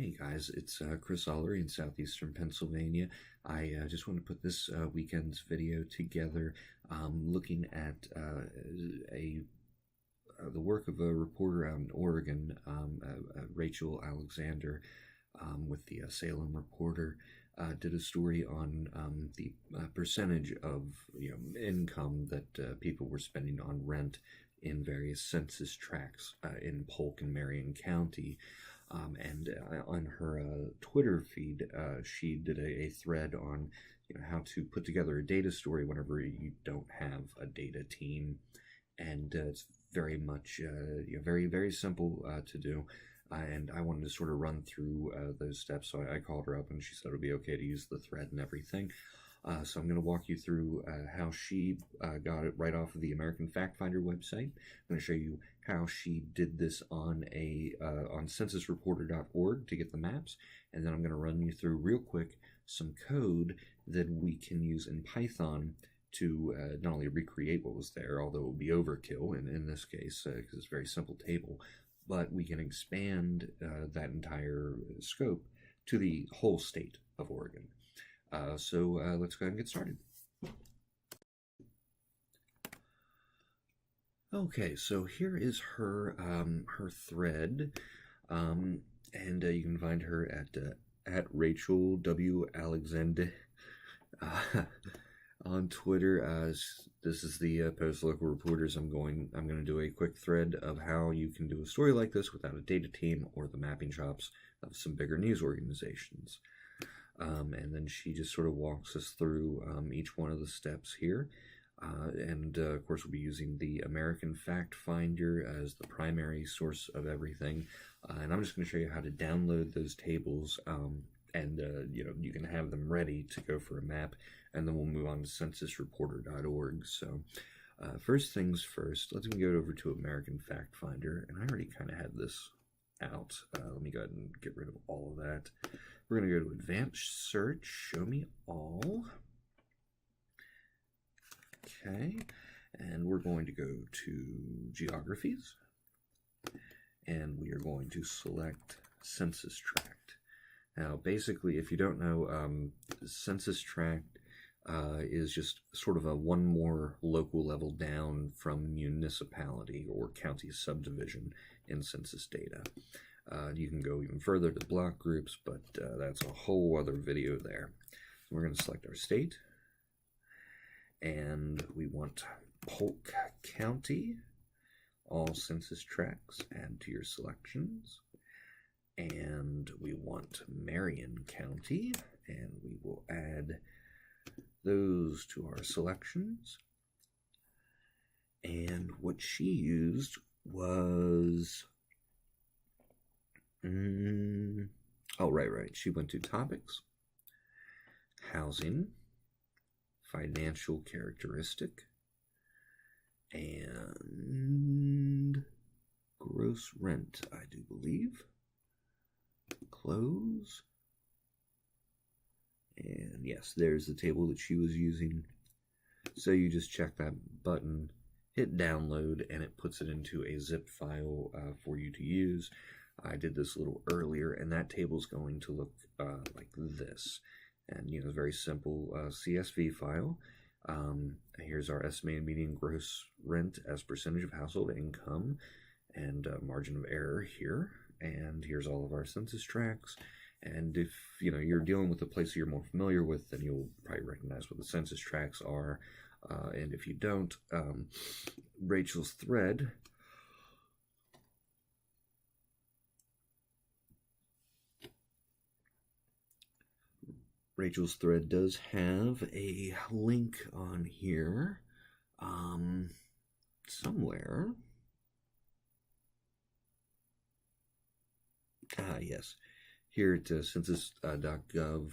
Hey guys, it's Chris Allery in southeastern Pennsylvania. I just want to put this weekend's video together looking at the work of a reporter out in Oregon, Rachel Alexander, with the Salem Reporter. Did a story on the percentage of income that people were spending on rent in various census tracts in Polk and Marion County. And on her Twitter feed, she did a thread on how to put together a data story whenever you don't have a data team, and it's very much very simple to do. And I wanted to sort of run through those steps, so I called her up and she said it would be okay to use the thread and everything. So I'm going to walk you through how she got it right off of the American Fact Finder website. I'm going to show you how she did this on on censusreporter.org to get the maps, and then I'm going to run you through real quick some code that we can use in Python to not only recreate what was there, although it would be overkill in this case because it's a very simple table, but we can expand that entire scope to the whole state of Oregon. So let's go ahead and get started. Okay, so here is her her thread, and you can find her at Rachel W. Alexander on Twitter. This is the Post Local Reporters. I'm going to do a quick thread of how you can do a story like this without a data team or the mapping chops of some bigger news organizations. And then she just sort of walks us through each one of the steps here. And of course, we'll be using the American Fact Finder as the primary source of everything. And I'm just going to show you how to download those tables, and you can have them ready to go for a map. And then we'll move on to censusreporter.org. So first things first, let's go over to American Fact Finder. And I already kind of had this out. Let me go ahead and get rid of all of that. We're going to go to Advanced Search, Show Me All. Okay, and we're going to go to Geographies, and we are going to select Census Tract. Now, basically, if you don't know, Census Tract is just sort of a one more local level down from municipality or county subdivision in census data. You can go even further to block groups, but that's a whole other video there. So we're going to select our state, and we want Polk County, all census tracts, add to your selections. And we want Marion County, and we will add those to our selections. And what she used was... oh, right. She went to topics, housing, financial characteristic, and gross rent, I do believe. Close. And yes, there's the table that she was using. So you just check that button, hit download, and it puts it into a zip file for you to use. I did this a little earlier, and that table is going to look like this. And, it's a very simple CSV file. Here's our estimated median gross rent as percentage of household income and margin of error here. And here's all of our census tracts. And if, you're dealing with a place you're more familiar with, then you'll probably recognize what the census tracts are. And if you don't, Rachel's thread... Rachel's thread does have a link on here somewhere. Yes, here at census.gov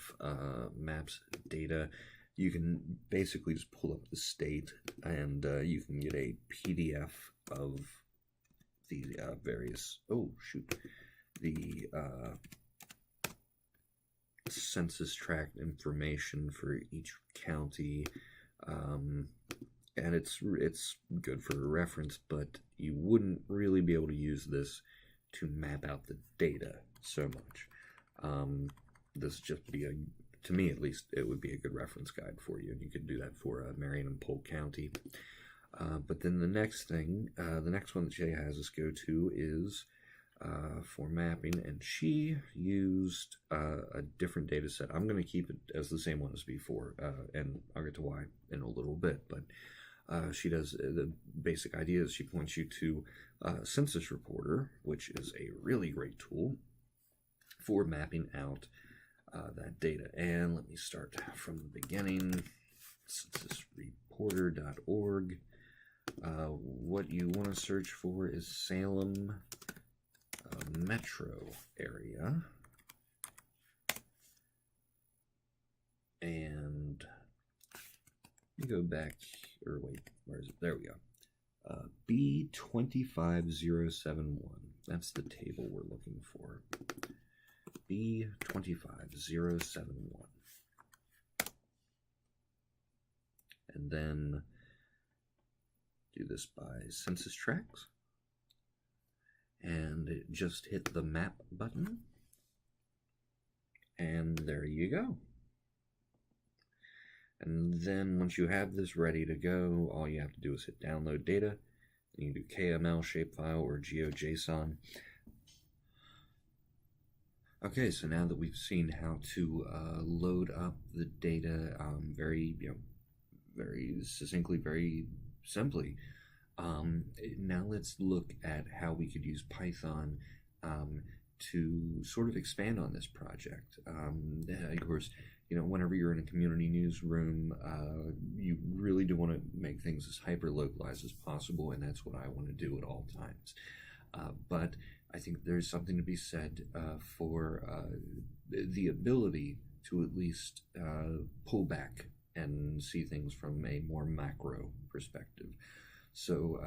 maps data, you can basically just pull up the state, and you can get a PDF of the various, the census tract information for each county, and it's good for reference, but you wouldn't really be able to use this to map out the data so much. This just be to me at least, it would be a good reference guide for you, and you could do that for Marion and Polk County. But then the next thing, the next one that Jay has us go to is for mapping, and she used a different data set. I'm going to keep it as the same one as before, and I'll get to why in a little bit, but she does the basic ideas. She points you to Census Reporter, which is a really great tool for mapping out that data. And let me start from the beginning. censusreporter.org. What you want to search for is Salem metro area, and you go back, or wait, where is it? There we go. B25071. That's the table we're looking for. B25071. And then do this by census tracts. And just hit the map button. And there you go. And then once you have this ready to go, all you have to do is hit download data. You can do KML, shapefile, or GeoJSON. Okay, so now that we've seen how to load up the data very succinctly, very simply, now let's look at how we could use Python to sort of expand on this project. Of course, whenever you're in a community newsroom, you really do want to make things as hyper-localized as possible, and that's what I want to do at all times. But I think there's something to be said for the ability to at least pull back and see things from a more macro perspective. So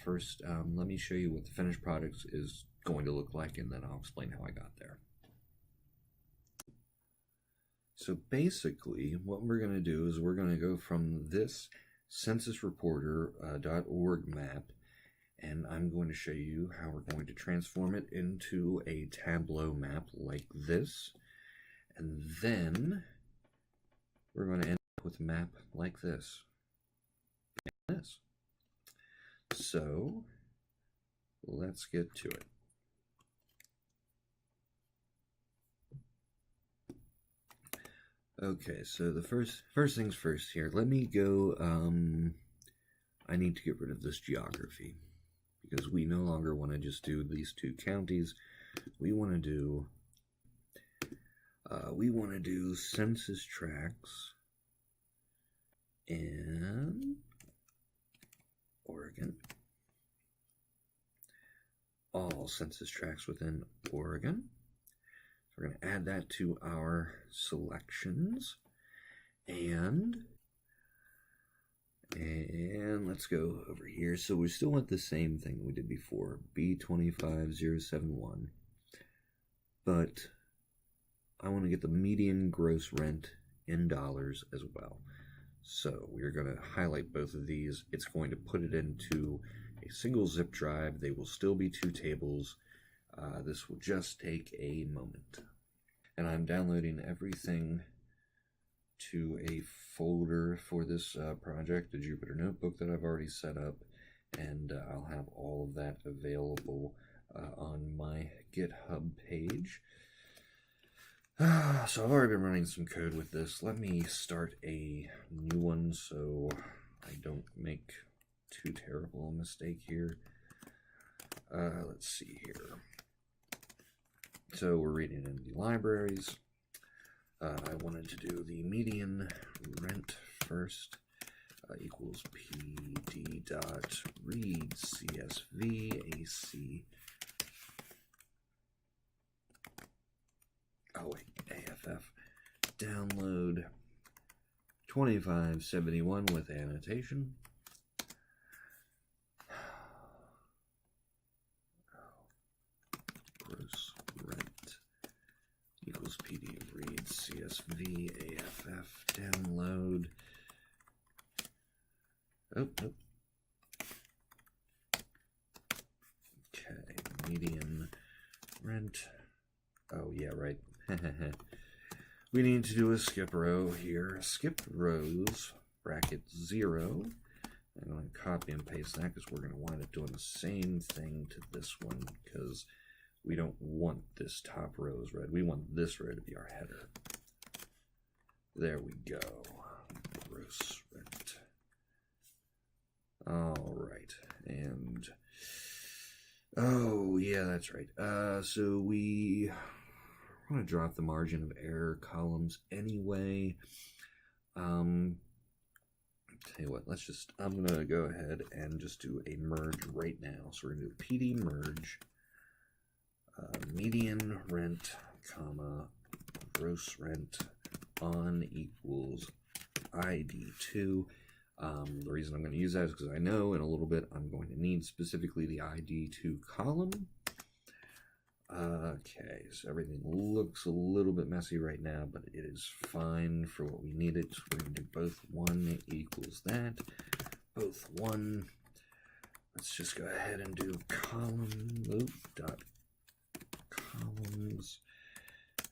first, let me show you what the finished product is going to look like, and then I'll explain how I got there. So basically, what we're going to do is we're going to go from this censusreporter.org map, and I'm going to show you how we're going to transform it into a Tableau map like this, and then we're going to end up with a map like this. So let's get to it. Okay, so the first things first here. Let me go, I need to get rid of this geography, because we no longer want to just do these two counties. We want to do census tracts in Oregon. All census tracts within Oregon. So we're going to add that to our selections, and let's go over here. So we still want the same thing we did before, B25071, but I want to get the median gross rent in dollars as well. So we're going to highlight both of these. It's going to put it into a single zip drive. They will still be two tables. This will just take a moment. And I'm downloading everything to a folder for this project, the Jupyter Notebook that I've already set up, and I'll have all of that available on my GitHub page. So I've already been running some code with this. Let me start a new one so I don't make too terrible a mistake here. Let's see here. So we're reading in the libraries. I wanted to do the median rent first, equals pd dot read csv ac. Oh wait, AFF download 2571 with annotation. Gross rent equals PD of read CSV AFF download. Oh. Okay, median rent. Oh yeah, right. we need to do a skip row here. Skip rows, bracket 0. I'm going to copy and paste that because we're going to wind up doing the same thing to this one because we don't want this top row as red. We want this row to be our header. There we go. Gross rent. All right. And, oh, yeah, that's right. So we want to drop the margin of error columns anyway. Tell you what, I'm going to go ahead and just do a merge right now. So we're going to do PD merge, median rent, comma, gross rent on equals ID2. The reason I'm going to use that is because I know in a little bit I'm going to need specifically the ID2 column. Okay, so everything looks a little bit messy right now, but it is fine for what we need it. So we're going to do both 1 equals that, both 1. Let's just go ahead and do column dot columns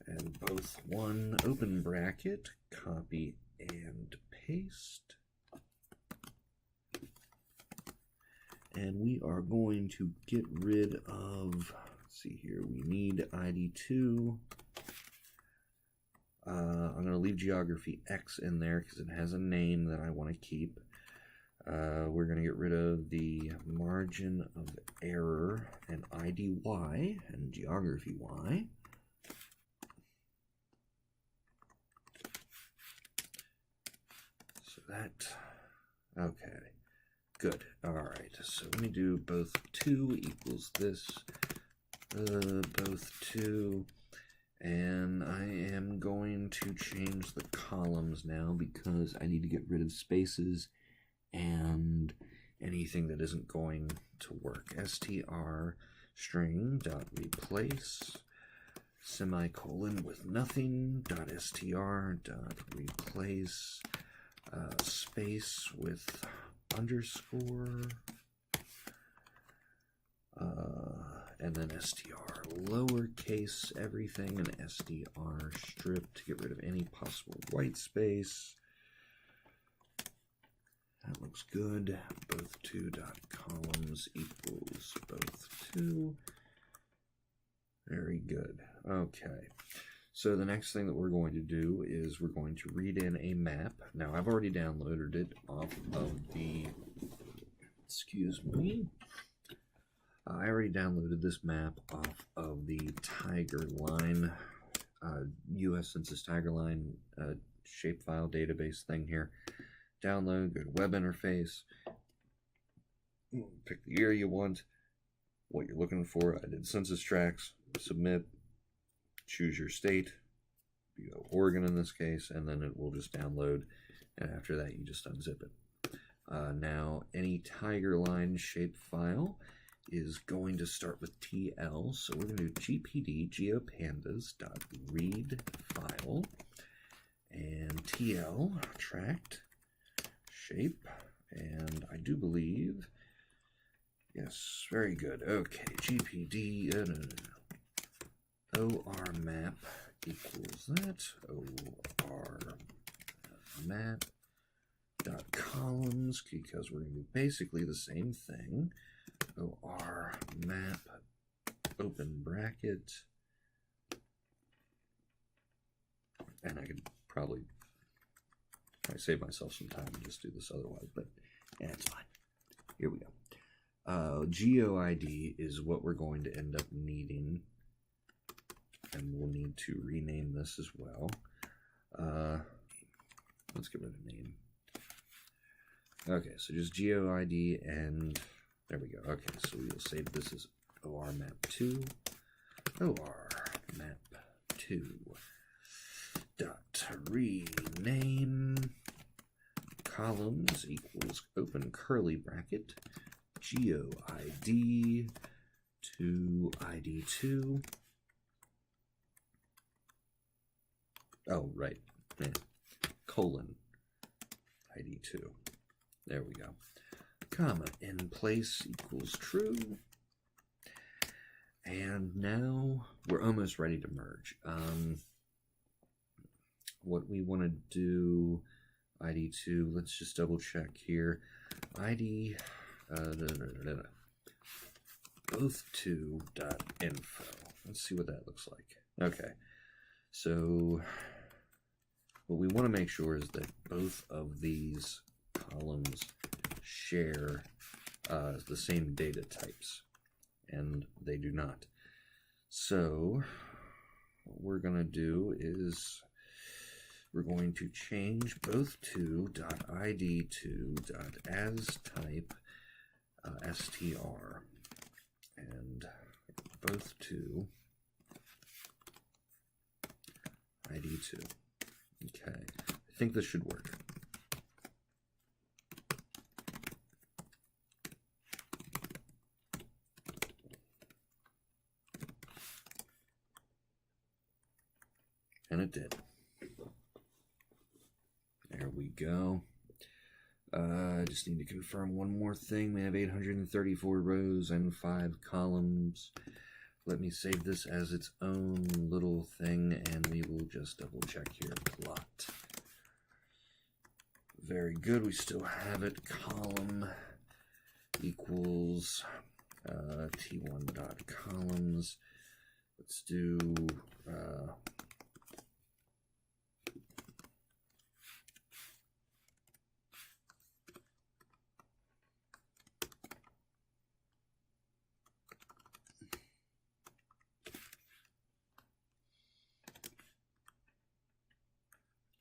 and both 1 open bracket, copy and paste. And we are going to get rid of, let's see here, we need ID2. I'm going to leave geography X in there because it has a name that I want to keep. We're going to get rid of the margin of error and ID Y and geography Y. So that, okay. Good. All right. So let me do both 2 equals this, both 2, and I am going to change the columns now because I need to get rid of spaces and anything that isn't going to work. str string dot replace semicolon with nothing dot str dot replace space with underscore and then str lowercase everything and str strip to get rid of any possible white space. That looks good. Both 2 dot columns equals both 2. Very good. Okay. So the next thing that we're going to do is we're going to read in a map. Now I've already downloaded it off of the, excuse me, I already downloaded this map off of the tigerline, US Census tigerline shapefile database thing here. Download, go to web interface, pick the year you want, what you're looking for. I did census tracts, submit. Choose your state, you go Oregon in this case, and then it will just download, and after that you just unzip it. Now any tigerline shapefile is going to start with TL, so we're going to do gpd geopandas.read file and TL tract shape, and I do believe, yes, very good. Okay, gpd OR map equals that, OR map dot columns, because we're going to do basically the same thing. OR map, open bracket, and I could probably save myself some time and just do this otherwise, but yeah, it's fine. Here we go. GeoID is what we're going to end up needing. And we'll need to rename this as well. Let's get rid of name. Okay, so just GeoID, and there we go. Okay, so we will save this as OR map 2. OR map 2 dot rename columns equals open curly bracket GeoID to ID2. Oh, right. Yeah. Colon ID2. There we go. Comma in place equals true. And now we're almost ready to merge. What we want to do, ID2, let's just double check here. ID, both2.info. Let's see what that looks like. Okay, so what we want to make sure is that both of these columns share the same data types, and they do not. So what we're going to do is we're going to change both2.id2.asType str and both2 id2. Okay, I think this should work. And it did. There we go. I just need to confirm one more thing. We have 834 rows and 5 columns. Let me save this as its own little thing, and we will just double check here. Plot. Very good. We still have it. Column equals t1.columns. Let's do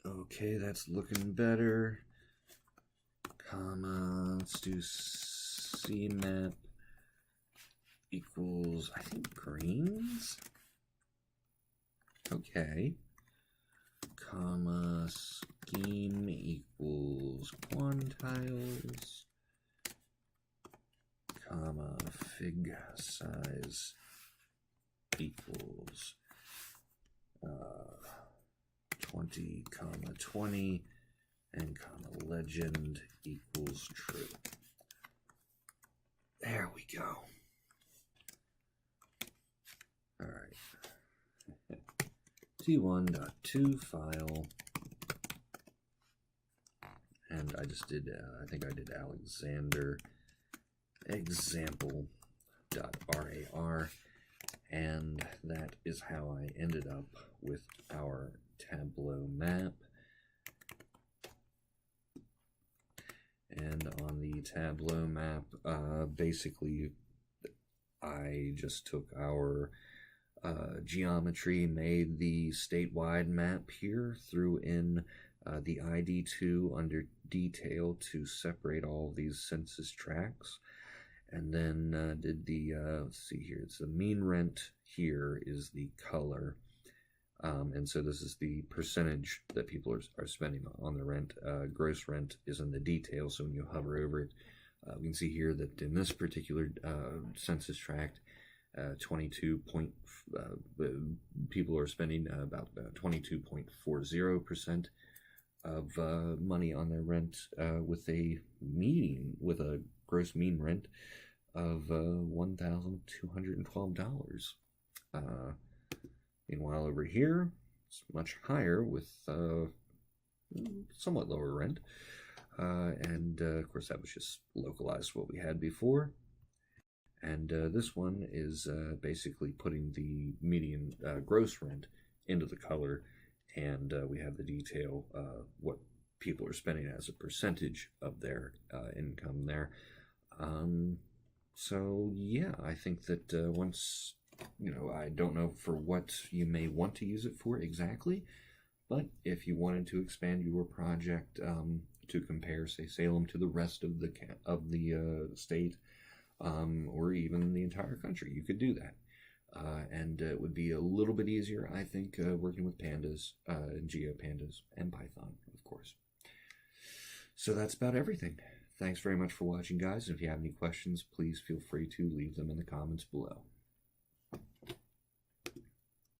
okay, that's looking better. Comma, let's do CMAP equals, I think, greens. Okay. Comma, scheme equals quantiles. Comma, fig size equals 20, comma 20, and comma legend equals true. There we go. All right. t1.to file, and I just did, I think I did Alexander example.rar, and that is how I ended up with our Tableau map. And on the Tableau map, basically I just took our geometry, made the statewide map here, threw in the ID2 under detail to separate all of these census tracts, and then did the, let's see here, it's the mean rent here is the color. And so this is the percentage that people are spending on the rent. Gross rent is in the detail, so when you hover over it, we can see here that in this particular census tract, people are spending about 22.40% of money on their rent, with a gross mean rent of $1,212. Meanwhile, over here, it's much higher with somewhat lower rent. And of course, that was just localized what we had before. And this one is basically putting the median gross rent into the color, and we have the detail, what people are spending as a percentage of their income there. So yeah, I think that once, I don't know for what you may want to use it for exactly, but if you wanted to expand your project to compare, say, Salem to the rest of the state, or even the entire country, you could do that. And it would be a little bit easier, I think, working with pandas, and GeoPandas, and Python, of course. So that's about everything. Thanks very much for watching, guys. If you have any questions, please feel free to leave them in the comments below.